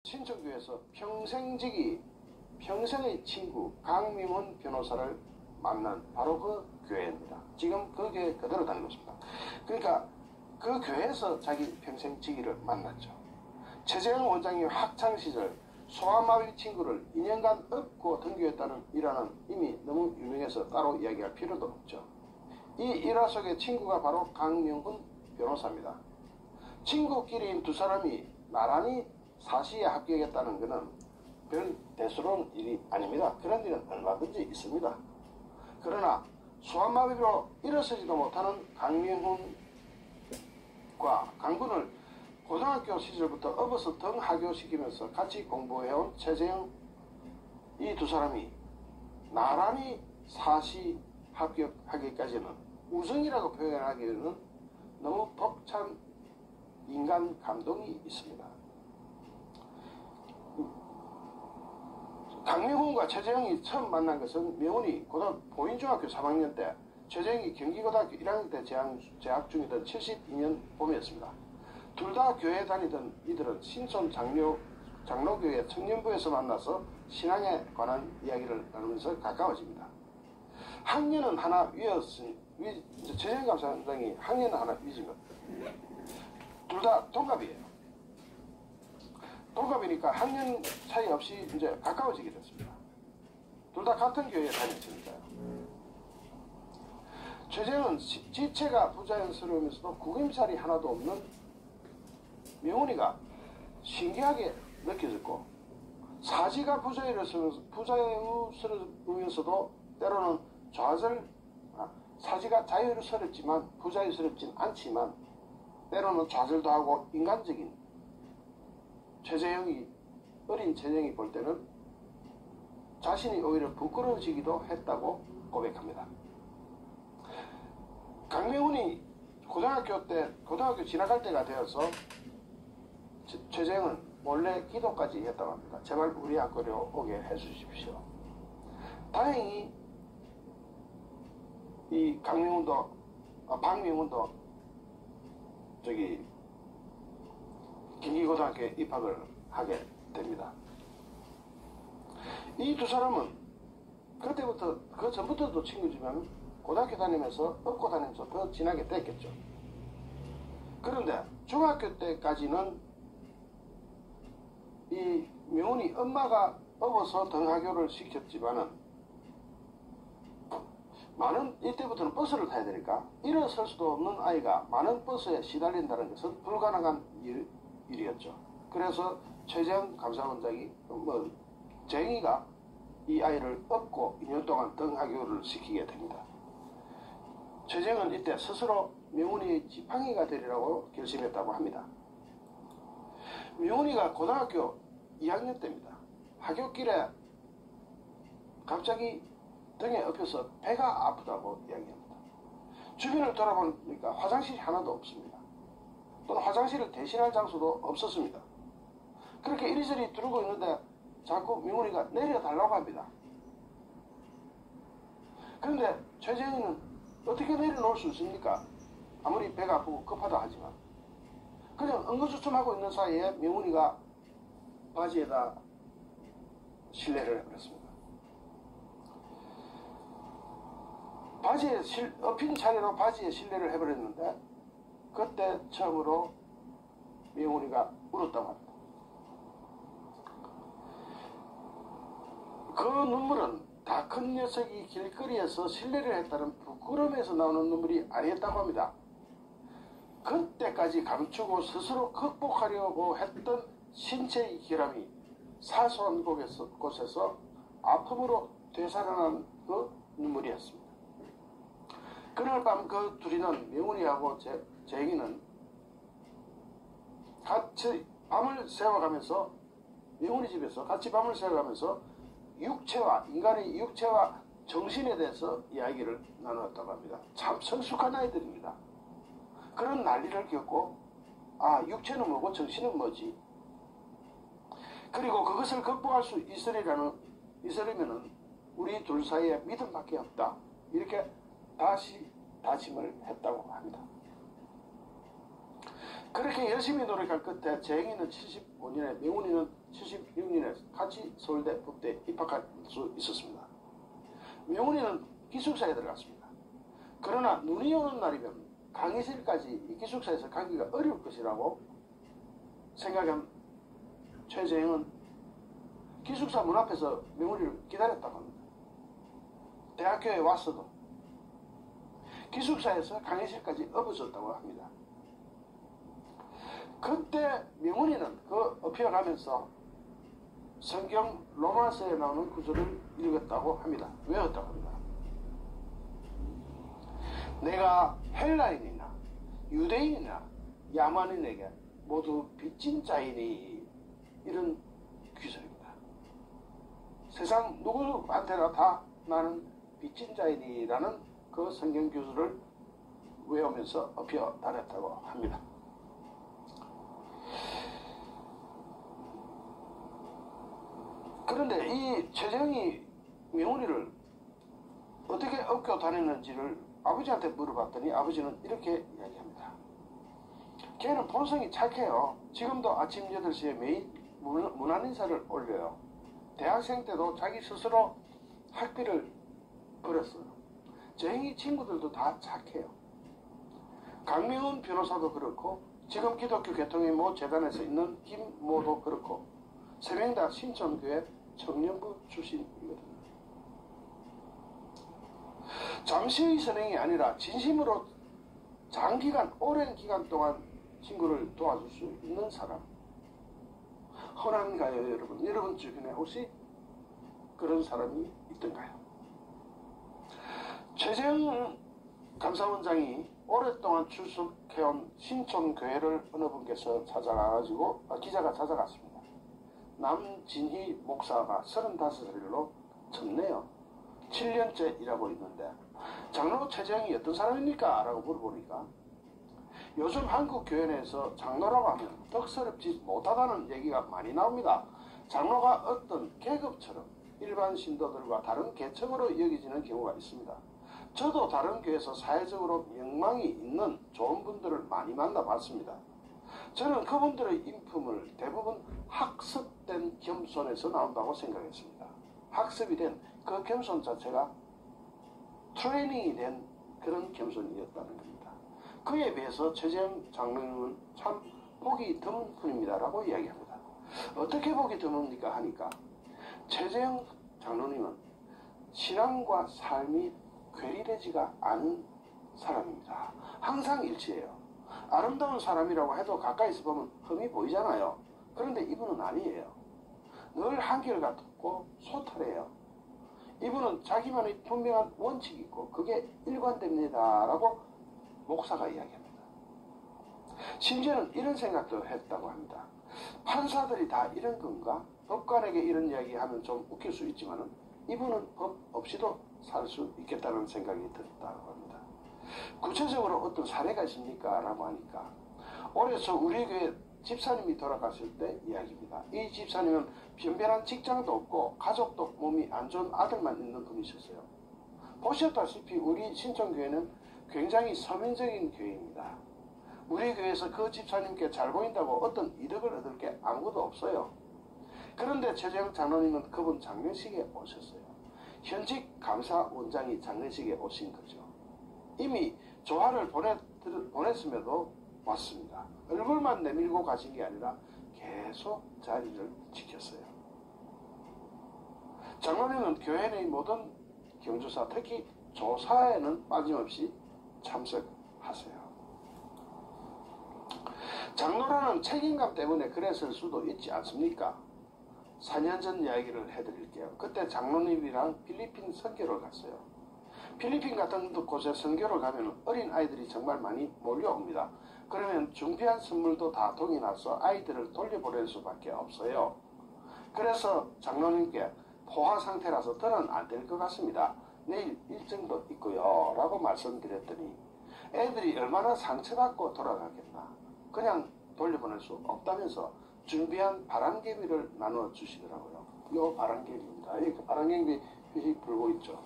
신천교에서 평생의 친구 강명훈 변호사를 만난 바로 그 교회입니다. 지금 그 교회 그대로 다니고 있습니다. 그러니까 그 교회에서 자기 평생지기를 만났죠. 최재형 원장이 학창시절 소아마비 친구를 2년간 업고 등교했다는 일화는 이미 너무 유명해서 따로 이야기할 필요도 없죠. 이 일화 속의 친구가 바로 강명훈 변호사입니다. 친구끼리인 두 사람이 나란히 사시에 합격했다는 것은 별 대수로운 일이 아닙니다. 그런 일은 얼마든지 있습니다. 그러나 소아마비로 일어서지도 못하는 강명훈과 강군을 고등학교 시절부터 업어서 등하교시키면서 같이 공부해온 최재형, 이 두 사람이 나란히 사시 합격하기까지는 우정이라고 표현하기에는 너무 벅찬 인간 감동이 있습니다. 강명훈과 최재형이 처음 만난 것은 명훈이 보인중학교 3학년 때, 최재형이 경기고등학교 1학년 때 재학 중이던 72년 봄이었습니다. 둘 다 교회 다니던 이들은 신촌 장로교회 청년부에서 만나서 신앙에 관한 이야기를 나누면서 가까워집니다. 학년은 하나 위였으니 최재형 감사장이 학년은 하나 위지만 둘 다 동갑이에요. 동갑이니까 학년 차이 없이 이제 가까워지게 됐습니다. 둘 다 같은 교회에 다녔으니까요. 최재형은 지체가 부자연스러우면서도 구김살이 하나도 없는 명훈이가 신기하게 느껴졌고, 사지가 부자유스러우면서도 때로는 사지가 자유스럽지만 부자유스럽진 않지만 때로는 좌절도 하고 인간적인 어린 최재형이 볼 때는 자신이 오히려 부끄러워지기도 했다고 고백합니다. 강명훈이 고등학교 지나갈 때가 되어서 최재형은 몰래 기도까지 했다고 합니다. 제발 우리 학교로 오게 해주십시오. 다행히 이 박명훈도 경기고등학교에 입학을 하게 됩니다. 이 두 사람은 그 전부터도 친구지만 고등학교 다니면서 업고 다니면서 더 친하게 됐겠죠. 그런데 중학교 때까지는 이 명훈이 엄마가 업어서 등하교를 시켰지만은 이때부터는 버스를 타야 되니까 일어설 수도 없는 아이가 많은 버스에 시달린다는 것은 불가능한 일이었죠. 그래서 최재형 감사원장이 재영이가 이 아이를 업고 2년 동안 등하교를 시키게 됩니다. 최재형은 이때 스스로 명훈이의 지팡이가 되리라고 결심했다고 합니다. 명훈이가 고등학교 2학년 때입니다. 하굣길에 갑자기 등에 엎여서 배가 아프다고 이야기합니다. 주변을 돌아보니까 화장실이 하나도 없습니다. 또는 화장실을 대신할 장소도 없었습니다. 그렇게 이리저리 두르고 있는데 자꾸 명훈이가 내려달라고 합니다. 그런데 최재형이는 어떻게 내려놓을 수 있습니까? 아무리 배가 아프고 급하다 하지만. 그냥 응거주춤하고 있는 사이에 명훈이가 바지에다 실례를 해버렸습니다. 엎인 차례로 바지에 실례를 해버렸는데 그때 처음으로 명훈이가 울었다고 합니다. 그 눈물은 다 큰 녀석이 길거리에서 실례를 했다는 부끄러움에서 나오는 눈물이 아니었다고 합니다. 그때까지 감추고 스스로 극복하려고 했던 신체의 결함이 사소한 곳에서 아픔으로 되살아난 그 눈물이었습니다. 그날 밤 그 둘이는 명훈이하고 재영이는 같이 밤을 새워가면서 명훈이 집에서 같이 밤을 새워가면서 인간의 육체와 정신에 대해서 이야기를 나누었다고 합니다. 참 성숙한 아이들입니다. 그런 난리를 겪고 육체는 뭐고 정신은 뭐지? 그리고 그것을 극복할 수 있으려면 우리 둘 사이에 믿음밖에 없다. 이렇게 다시 다짐을 했다고 합니다. 그렇게 열심히 노력할 끝에 재행이는 75년에 명훈이는 76년에 같이 서울대 법대에 입학할 수 있었습니다. 명훈이는 기숙사에 들어갔습니다. 그러나 눈이 오는 날이면 강의실까지 이 기숙사에서 가기가 어려울 것이라고 생각한 최재행은 기숙사 문 앞에서 명훈이를 기다렸다고 합니다. 대학교에 왔어도 기숙사에서 강의실까지 업어줬다고 합니다. 그때 명훈이는 그 업혀가면서 성경 로마서에 나오는 구절을 읽었다고 합니다. 외웠다고 합니다. 내가 헬라인이나 유대인이나 야만인에게 모두 빚진 자이니, 이런 규절입니다. 세상 누구한테나 다 나는 빚진 자이니라는 그 성경 규절을 외우면서 업혀 다녔다고 합니다. 그런데 이 최재형이 명훈이를 어떻게 업고 다녔는지를 아버지한테 물어봤더니 아버지는 이렇게 이야기합니다. 걔는 본성이 착해요. 지금도 아침 8시에 매일 문안인사를 올려요. 대학생 때도 자기 스스로 학비를 벌었어요. 재형이 친구들도 다 착해요. 강명훈 변호사도 그렇고 지금 기독교 개통의 모 재단에서 있는 김모도 그렇고 세 명 다 신천교회 청년부 출신이거든요. 잠시의 선행이 아니라 진심으로 장기간, 오랜 기간 동안 친구를 도와줄 수 있는 사람. 흔한가요, 여러분? 여러분 주변에 혹시 그런 사람이 있던가요? 최재형 감사원장이 오랫동안 출석해온 신촌교회를 어느 분께서 찾아가가지고 기자가 찾아갔습니다. 남진희 목사가 35살로 젊네요. 7년째 일하고 있는데 장로 최재형이 어떤 사람입니까? 라고 물어보니까 요즘 한국 교회 내에서 장로라고 하면 덕스럽지 못하다는 얘기가 많이 나옵니다. 장로가 어떤 계급처럼 일반 신도들과 다른 계층으로 여겨지는 경우가 있습니다. 저도 다른 교회에서 사회적으로 명망이 있는 좋은 분들을 많이 만나봤습니다. 저는 그분들의 인품을 대부분 학습된 겸손에서 나온다고 생각했습니다. 학습이 된 그 겸손 자체가 트레이닝이 된 그런 겸손이었다는 겁니다. 그에 비해서 최재형 장로님은 참 복이 드문 분입니다 라고 이야기합니다. 어떻게 복이 드뭅니까 하니까 최재형 장로님은 신앙과 삶이 괴리되지가 않은 사람입니다. 항상 일치해요. 아름다운 사람이라고 해도 가까이서 보면 흠이 보이잖아요. 그런데 이분은 아니에요. 늘 한결같고 소탈해요. 이분은 자기만의 분명한 원칙이 있고 그게 일관됩니다 라고 목사가 이야기합니다. 심지어는 이런 생각도 했다고 합니다. 판사들이 다 이런 건가? 법관에게 이런 이야기하면 좀 웃길 수 있지만 이분은 법 없이도 살 수 있겠다는 생각이 들었다고 합니다. 구체적으로 어떤 사례가 있습니까? 라고 하니까 올해서 우리 교회 집사님이 돌아갔을 때 이야기입니다. 이 집사님은 변변한 직장도 없고 가족도 몸이 안 좋은 아들만 있는 분이셨어요. 보셨다시피 우리 신천교회는 굉장히 서민적인 교회입니다. 우리 교회에서 그 집사님께 잘 보인다고 어떤 이득을 얻을 게 아무것도 없어요. 그런데 최재형 장로님은 그분 장례식에 오셨어요. 현직 감사원장이 장례식에 오신 거죠. 이미 조화를 보냈음에도 왔습니다. 얼굴만 내밀고 가신 게 아니라 계속 자리를 지켰어요. 장로님은 교회 내 모든 경조사, 특히 조사에는 빠짐없이 참석하세요. 장로라는 책임감 때문에 그랬을 수도 있지 않습니까? 4년 전 이야기를 해드릴게요. 그때 장로님이랑 필리핀 선교를 갔어요. 필리핀 같은 곳에 선교를 가면 어린 아이들이 정말 많이 몰려옵니다. 그러면 준비한 선물도 다 동이 나서 아이들을 돌려보낼 수밖에 없어요. 그래서 장로님께 포화 상태라서 더는 안 될 것 같습니다. 내일 일정도 있고요 라고 말씀드렸더니 애들이 얼마나 상처받고 돌아가겠나. 그냥 돌려보낼 수 없다면서 준비한 바람개비를 나눠 주시더라고요. 요 바람개비입니다. 이렇게 바람개비 휙 불고 있죠.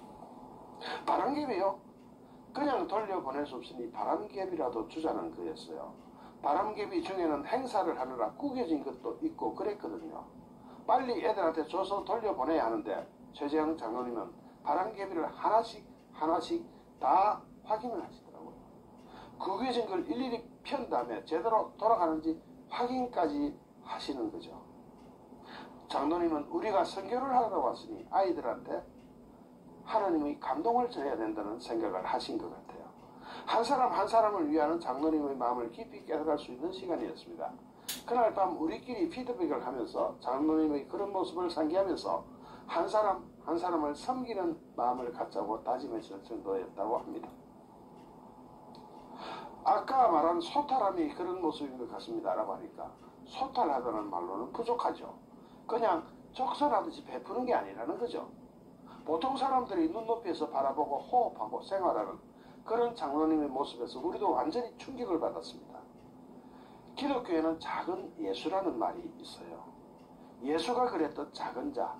바람개비요? 그냥 돌려보낼 수 없으니 바람개비라도 주자는 거였어요. 바람개비 중에는 행사를 하느라 구겨진 것도 있고 그랬거든요. 빨리 애들한테 줘서 돌려보내야 하는데 최재형 장로님은 바람개비를 하나씩 다 확인을 하시더라고요. 구겨진 걸 일일이 편 다음에 제대로 돌아가는지 확인까지 하시는 거죠. 장로님은 우리가 선교를 하러 왔으니 아이들한테 하나님의 감동을 줘야 된다는 생각을 하신 것 같아요. 한 사람 한 사람을 위하는 장로님의 마음을 깊이 깨달을 수 있는 시간이었습니다. 그날 밤 우리끼리 피드백을 하면서 장로님의 그런 모습을 상기하면서 한 사람 한 사람을 섬기는 마음을 갖자고 다짐했을 정도였다고 합니다. 아까 말한 소탈함이 그런 모습인 것 같습니다 라고 하니까 소탈하다는 말로는 부족하죠. 그냥 적설하듯이 베푸는 게 아니라는 거죠. 보통 사람들이 눈높이에서 바라보고 호흡하고 생활하는 그런 장로님의 모습에서 우리도 완전히 충격을 받았습니다. 기독교에는 작은 예수라는 말이 있어요. 예수가 그랬던 작은 자,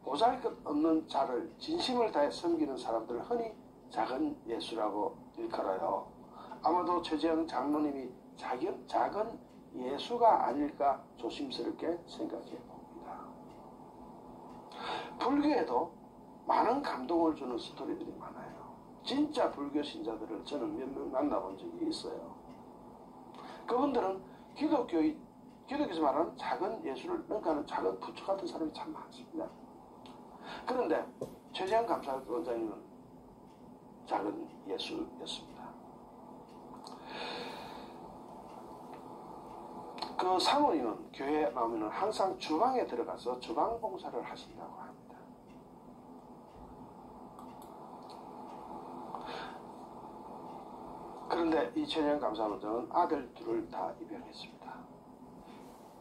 보잘것없는 자를 진심을 다해 섬기는 사람들을 흔히 작은 예수라고 일컬어요. 아마도 최재형 장로님이 작은 예수가 아닐까 조심스럽게 생각해 봅니다. 불교에도 많은 감동을 주는 스토리들이 많아요. 진짜 불교 신자들을 저는 몇 명 만나본 적이 있어요. 그분들은 기독교에서 말하는 작은 예수를 능가하는 작은 부처 같은 사람이 참 많습니다. 그런데 최재형 감사원장님은 작은 예수였습니다. 그 사모님은 교회에 나오면 항상 주방에 들어가서 주방 봉사를 하신다고 합니다. 그런데 이 최재형 감사원장은 아들 둘을 다 입양했습니다.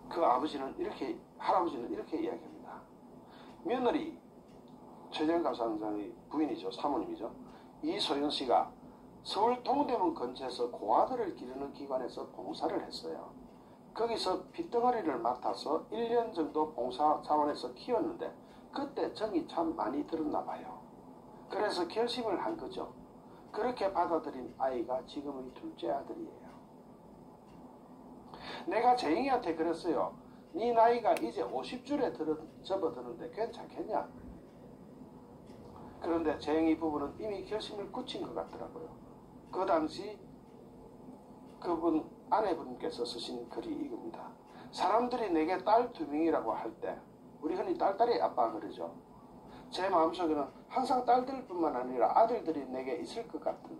그 할아버지는 이렇게 이야기합니다. 며느리 최재형 감사원장의 부인이죠. 사모님이죠. 이소연 씨가 서울 동대문 근처에서 고아들을 기르는 기관에서 봉사를 했어요. 거기서 핏덩어리를 맡아서 1년 정도 봉사 차원에서 키웠는데 그때 정이 참 많이 들었나 봐요. 그래서 결심을 한 거죠. 그렇게 받아들인 아이가 지금의 둘째 아들이에요. 내가 재영이한테 그랬어요. 네 나이가 이제 50줄에 접어드는데 괜찮겠냐? 그런데 재영이 부부는 이미 결심을 굳힌 것 같더라고요. 그 당시 그분 아내분께서 쓰신 글이 이겁니다. 사람들이 내게 딸 두 명이라고 할 때 우리 흔히 딸딸이 아빠 그러죠. 제 마음속에는 항상 딸들뿐만 아니라 아들들이 내게 있을 것 같은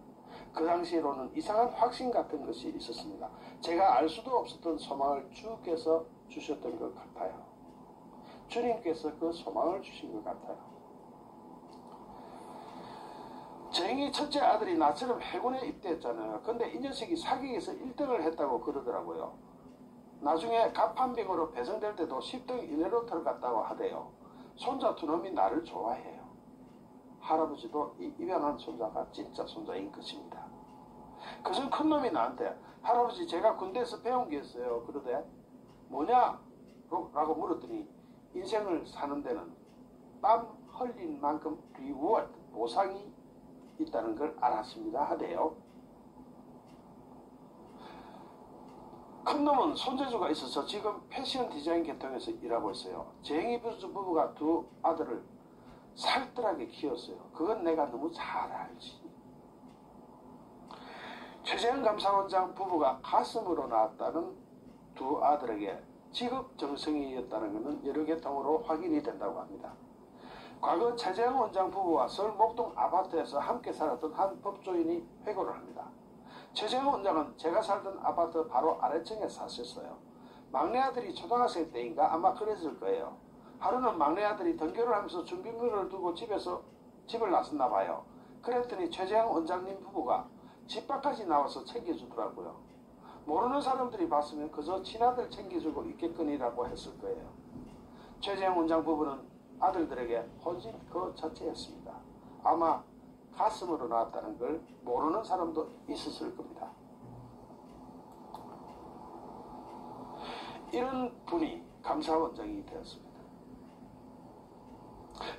그 당시로는 이상한 확신 같은 것이 있었습니다. 제가 알 수도 없었던 소망을 주께서 주셨던 것 같아요. 주님께서 그 소망을 주신 것 같아요. 재영이 첫째 아들이 나처럼 해군에 입대했잖아요. 근데 이 녀석이 사격에서 1등을 했다고 그러더라고요. 나중에 갑판병으로 배정될 때도 10등 이내로 들어갔다고 하대요. 손자 두 놈이 나를 좋아해요. 할아버지도 이 입양한 손자가 진짜 손자인 것입니다. 그전 큰 놈이 나한테 할아버지 제가 군대에서 배운 게 있어요. 그러대 뭐냐? 라고 물었더니 인생을 사는 데는 땀 흘린 만큼 리워드 보상이 있다는 걸 알았습니다 하대요. 큰 놈은 손재주가 있어서 지금 패션 디자인 계통에서 일하고 있어요. 재영이 부부가 두 아들을 살뜰하게 키웠어요. 그건 내가 너무 잘 알지. 최재형 감사원장 부부가 가슴으로 낳았다는 두 아들에게 직업 정성이었다는 것은 여러 계통으로 확인이 된다고 합니다. 과거 최재형 원장 부부와 서울 목동 아파트에서 함께 살았던 한 법조인이 회고를 합니다. 최재형 원장은 제가 살던 아파트 바로 아래층에 사셨어요. 막내 아들이 초등학생 때인가 아마 그랬을 거예요. 하루는 막내 아들이 등교를 하면서 준비물을 두고 집을 나섰나 봐요. 그랬더니 최재형 원장님 부부가 집 밖까지 나와서 챙겨주더라고요. 모르는 사람들이 봤으면 그저 친아들 챙겨주고 있겠거니라고 했을 거예요. 최재형 원장 부부는 아들들에게 혼신 그 자체였습니다. 아마 가슴으로 나왔다는 걸 모르는 사람도 있었을 겁니다. 이런 분이 감사원장이 되었습니다.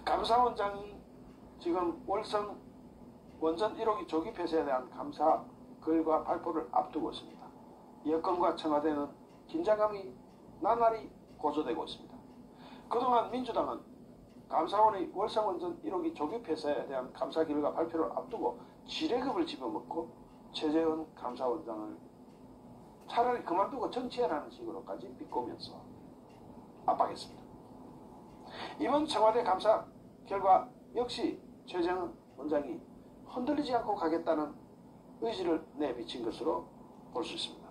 감사원장이 지금 월성 원전 1호기 조기 폐쇄에 대한 감사 글과 발표를 앞두고 있습니다. 여권과 청와대는 긴장감이 나날이 고조되고 있습니다. 그동안 민주당은 감사원의 월성원전 1호기 조기 폐쇄에 대한 감사 결과 발표를 앞두고 지뢰급을 집어먹고 최재원 감사원장을 차라리 그만두고 정치해라는 식으로까지 비꼬면서 압박했습니다. 이번 청와대 감사 결과 역시 최재원 원장이 흔들리지 않고 가겠다는 의지를 내비친 것으로 볼 수 있습니다.